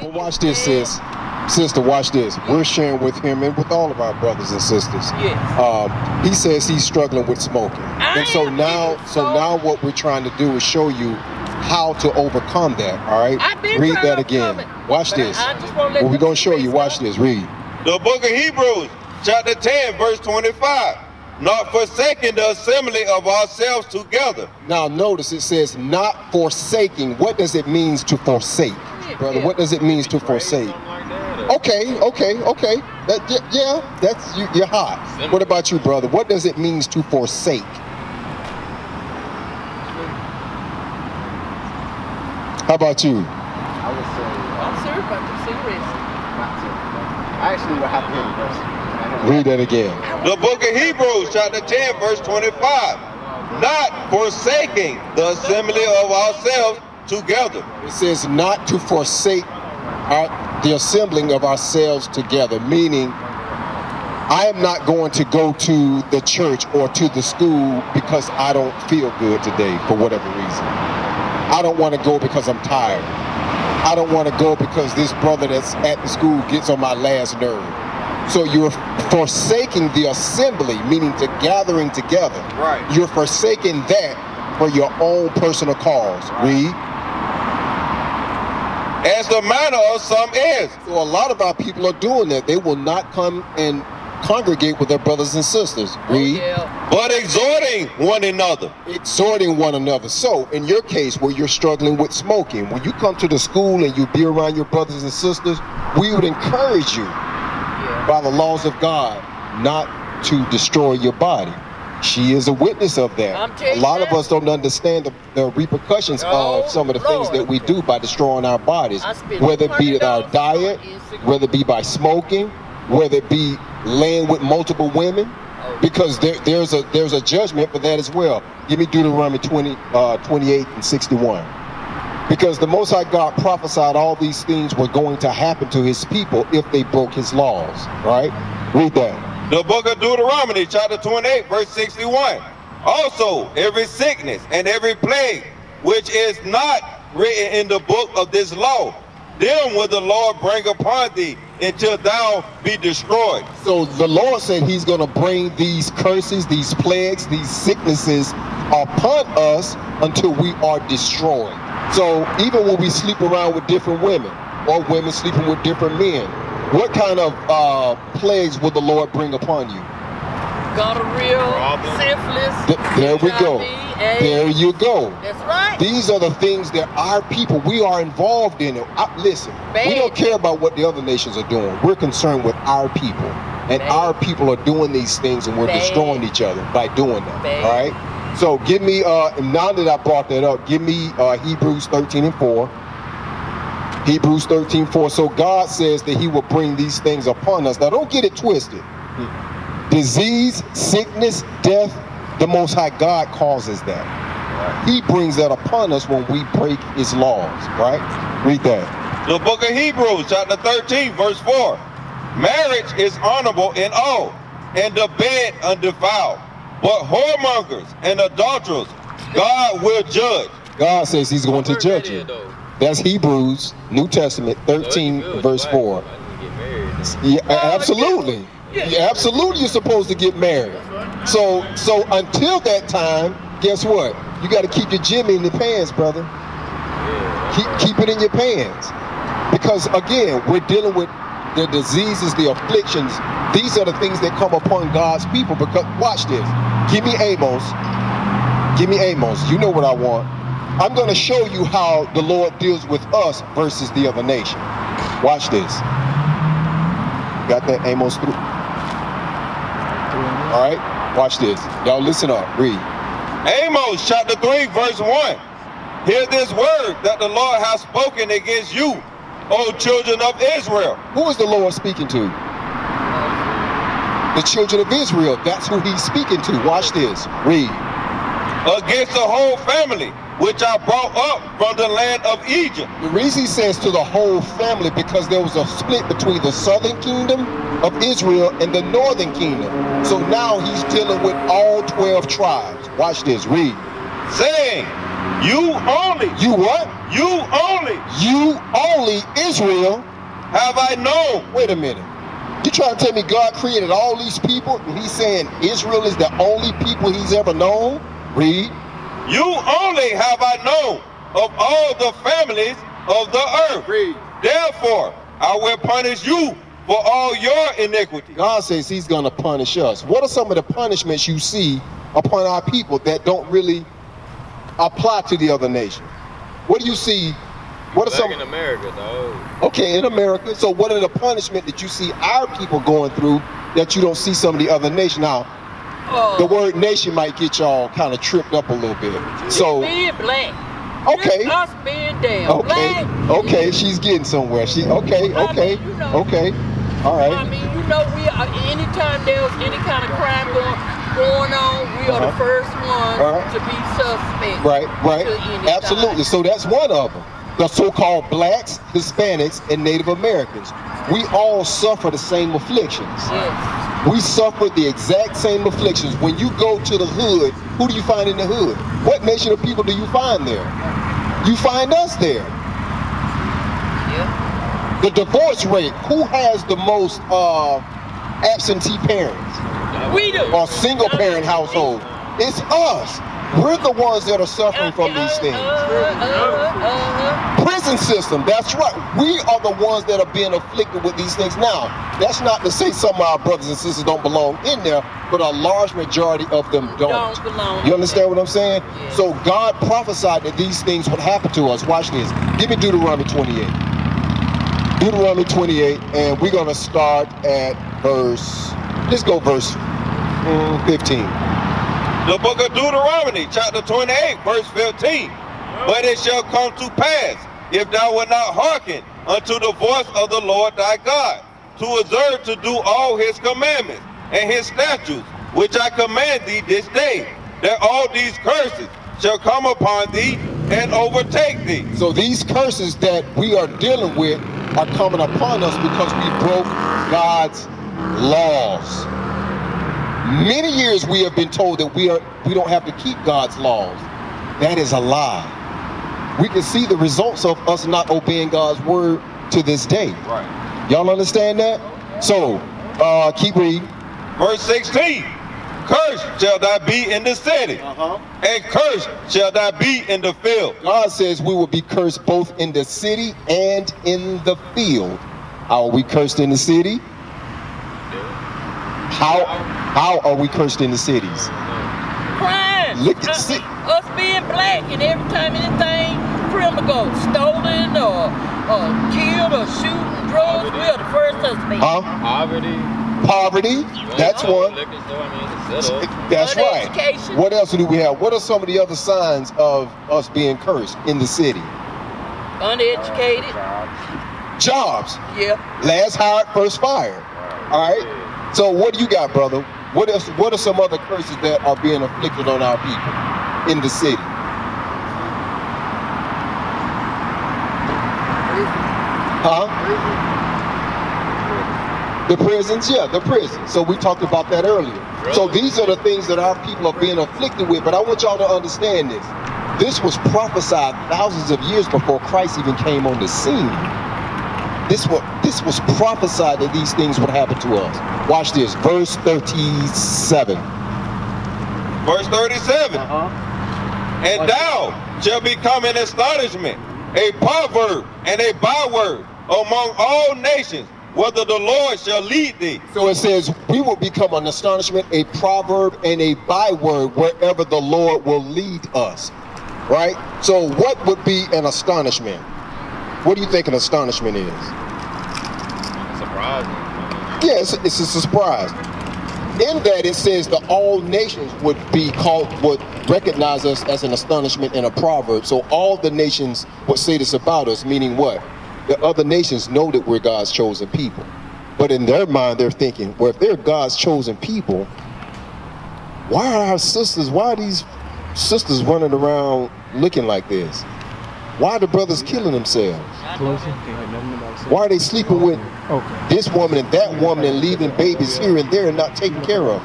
But watch this, sis. Sister, watch this. We're sharing with him and with all of our brothers and sisters. Yes. He says he's struggling with smoking. And so now what we're trying to do is show you how to overcome that, all right? Read that again. Watch this. Well, we're going to show you. Watch this. Read. The book of Hebrews, chapter 10, verse 25. Not forsaking the assembly of ourselves together. Now notice it says not forsaking. What does it mean to forsake? Brother, what does it mean to forsake? Okay. That's you're hot. What about you, brother? What does it mean to forsake? How about you? I would say, I'm serious about the cigarettes. not to. I actually would have to hear the verse. Read that again. The book of Hebrews, chapter 10, verse 25. Not forsaking the assembly of ourselves together. It says not to forsake the assembling of ourselves together, meaning I am not going to go to the church or to the school because I don't feel good today for whatever reason. I don't want to go because I'm tired. I don't want to go because this brother that's at the school gets on my last nerve. So you're forsaking the assembly, meaning to gathering together. Right. You're forsaking that for your own personal cause. Read. As the manner of some is. So a lot of our people are doing that. They will not come and congregate with their brothers and sisters. Read. But exhorting one another. Exhorting one another. So in your case where you're struggling with smoking, when you come to the school and you be around your brothers and sisters, we would encourage you by the laws of God not to destroy your body. She is a witness of that. A lot of us don't understand the repercussions of some of the things that we do by destroying our bodies, whether it be our diet, whether it be by smoking, whether it be laying with multiple women, because there's a judgment for that as well. Give me Deuteronomy 28 and 61. Because the Most High God prophesied all these things were going to happen to his people if they broke his laws, right? Read that. The book of Deuteronomy, chapter 28, verse 61. Also, every sickness and every plague, which is not written in the book of this law, them will the Lord bring upon thee until thou be destroyed. So the Lord said he's going to bring these curses, these plagues, these sicknesses upon us until we are destroyed. So even when we sleep around with different women, or women sleeping with different men, what kind of plagues will the Lord bring upon you? Gonorrhea, syphilis, There we go. HIV, There you go. That's right. These are the things that our people, we are involved in it. Listen, we don't care about what the other nations are doing. We're concerned with our people. And our people are doing these things and we're destroying each other by doing them. All right? So give me, now that I brought that up, give me Hebrews 13 and 4. Hebrews 13:4. So God says that he will bring these things upon us. Now don't get it twisted. Disease, sickness, death, the Most High God causes that. He brings that upon us when we break his laws, right? Read that. The book of Hebrews, chapter 13, verse 4. Marriage is honorable in all, and the bed undefiled. But whoremongers and adulterers, God will judge. God says he's going to judge you. That's Hebrews, New Testament, 13, verse 4. Yeah, absolutely. Yeah, absolutely, you're supposed to get married. So until that time, guess what? You got to keep your Jimmy in your pants, brother. Keep it in your pants. Because again, we're dealing with the diseases, the afflictions. These are the things that come upon God's people. Because watch this. Give me Amos. Give me Amos. You know what I want. I'm going to show you how the Lord deals with us versus the other nation. Watch this. Got that Amos 3? All right, watch this. Y'all listen up. Read. Amos chapter 3, verse 1. Hear this word that the Lord has spoken against you, O children of Israel. Who is the Lord speaking to? The children of Israel. That's who he's speaking to. Watch this. Read. Against the whole family, which I brought up from the land of Egypt. The reason he says to the whole family, because there was a split between the southern kingdom of Israel and the northern kingdom. So now he's dealing with all 12 tribes. Watch this. Read. Saying, You only. You what? You only. You only, Israel. Have I known. Wait a minute. You trying to tell me God created all these people and he's saying Israel is the only people he's ever known? Read. You only have I known of all the families of the earth. Read. Therefore, I will punish you for all your iniquity. God says he's going to punish us. What are some of the punishments you see upon our people that don't really apply to the other nations? What do you see? What are some in America, though? Okay, in America. So what are the punishment that you see our people going through that you don't see some of the other nations? Now, the word nation might get y'all kind of tripped up a little bit. So being black. okay. Just us being damn Okay. black. Okay, she's getting somewhere. Okay. All right. I mean, you know, we are, anytime there's any kind of crime going on, we are the first ones to be suspect. Right. to any Absolutely. time. So that's one of them. The so-called blacks, Hispanics, and Native Americans. We all suffer the same afflictions. Yes. We suffer the exact same afflictions. When you go to the hood, who do you find in the hood? What nation of people do you find there? You find us there. Yeah. The divorce rate, who has the most absentee parents? We do. Or single parent household? It's us. We're the ones that are suffering from these things. Prison system, that's right. We are the ones that are being afflicted with these things. Now, that's not to say some of our brothers and sisters don't belong in there, but a large majority of them don't. Belong. You understand what I'm saying? Yeah. So God prophesied that these things would happen to us. Watch this. Give me Deuteronomy 28. Deuteronomy 28, and we're going to start at verse 15. The book of Deuteronomy, chapter 28, verse 15. But it shall come to pass, if thou wilt not hearken unto the voice of the Lord thy God, to observe to do all his commandments and his statutes, which I command thee this day, that all these curses shall come upon thee and overtake thee. So these curses that we are dealing with are coming upon us because we broke God's laws. Many years we have been told that we don't have to keep God's laws. That is a lie. We can see the results of us not obeying God's word to this day. Right. Y'all understand that? So, keep reading. Verse 16. Cursed shall thou be in the city, and cursed shall thou be in the field. God says we will be cursed both in the city and in the field. How are we cursed in the city? How are we cursed in the cities? Crime. Look at see. Us being black, and every time anything criminal, stolen or killed or shooting, drugs, we are the first suspect. Poverty. That's one. That's right. Education. What else do we have? What are some of the other signs of us being cursed in the city? Uneducated. Jobs. Yeah. Last hired, first fired. All right. So what do you got, brother? What are some other curses that are being afflicted on our people in the city? The prisons, yeah, the prisons. So we talked about that earlier. So these are the things that our people are being afflicted with. But I want y'all to understand this. This was prophesied thousands of years before Christ even came on the scene. This was prophesied that these things would happen to us. Watch this, verse 37. Verse 37. And thou shalt become an astonishment, a proverb and a byword among all nations, whether the Lord shall lead thee. So it says we will become an astonishment, a proverb, and a byword wherever the Lord will lead us. Right? So what would be an astonishment? What do you think an astonishment is? Surprising. Yeah, it's a surprise. In that it says that all nations would recognize us as an astonishment and a proverb. So all the nations would say this about us, meaning what? The other nations know that we're God's chosen people. But in their mind, they're thinking, well, if they're God's chosen people, why are these sisters running around looking like this? Why are the brothers killing themselves? Why are they sleeping with this woman and that woman and leaving babies here and there and not taken care of?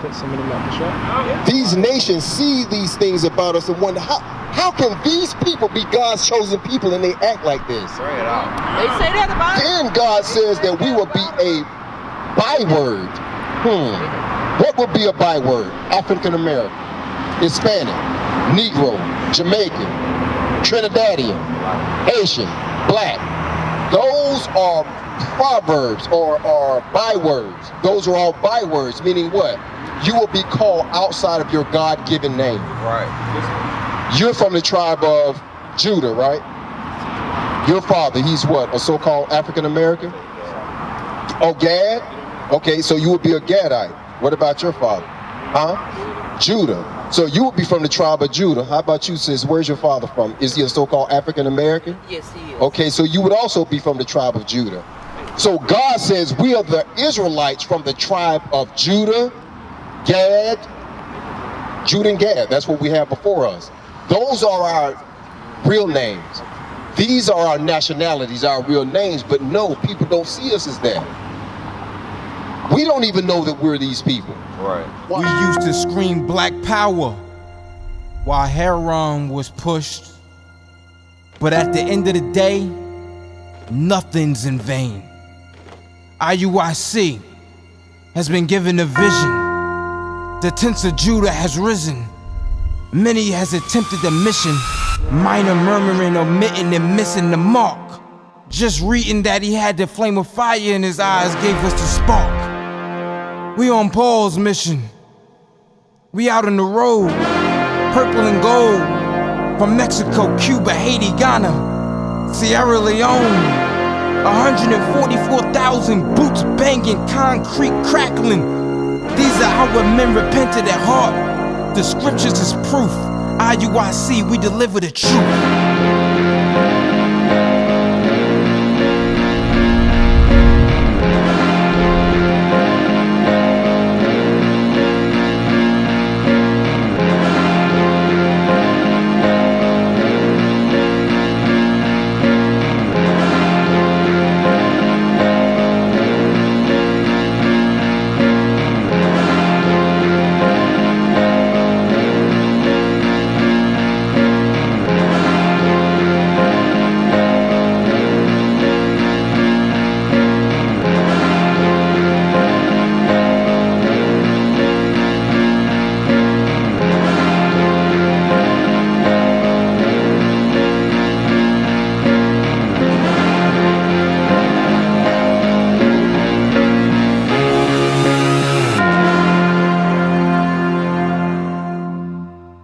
These nations see these things about us and wonder, how can these people be God's chosen people and they act like this? They say that about us. Then God says that we will be a byword. What would be a byword? African American, Hispanic, Negro, Jamaican, Trinidadian, Haitian, Black. Those are proverbs or bywords. Those are all bywords, meaning what? You will be called outside of your God-given name. Right. You're from the tribe of Judah, right? Your father, he's what? A so-called African American? Oh, Gad? Okay, so you would be a Gadite. What about your father? Huh? Judah. So you would be from the tribe of Judah. How about you, sis? Where's your father from? Is he a so-called African American? Yes, he is. Okay, so you would also be from the tribe of Judah. So God says we are the Israelites from the tribe of Judah, Gad, Judah and Gad. That's what we have before us. Those are our real names. These are our nationalities, our real names, but no, people don't see us as that. We don't even know that we're these people. Right. We used to scream black power while Heron was pushed. But at the end of the day, nothing's in vain. IUIC has been given a vision. The tents of Judah has risen. Many has attempted the mission. Minor murmuring, omitting, and missing the mark. Just reading that he had the flame of fire in his eyes gave us the spark. We on Paul's mission. We out on the road, purple and gold. From Mexico, Cuba, Haiti, Ghana, Sierra Leone. 144,000 boots banging, concrete crackling. These are our men repented at heart. The scriptures is proof. IUIC, we deliver the truth.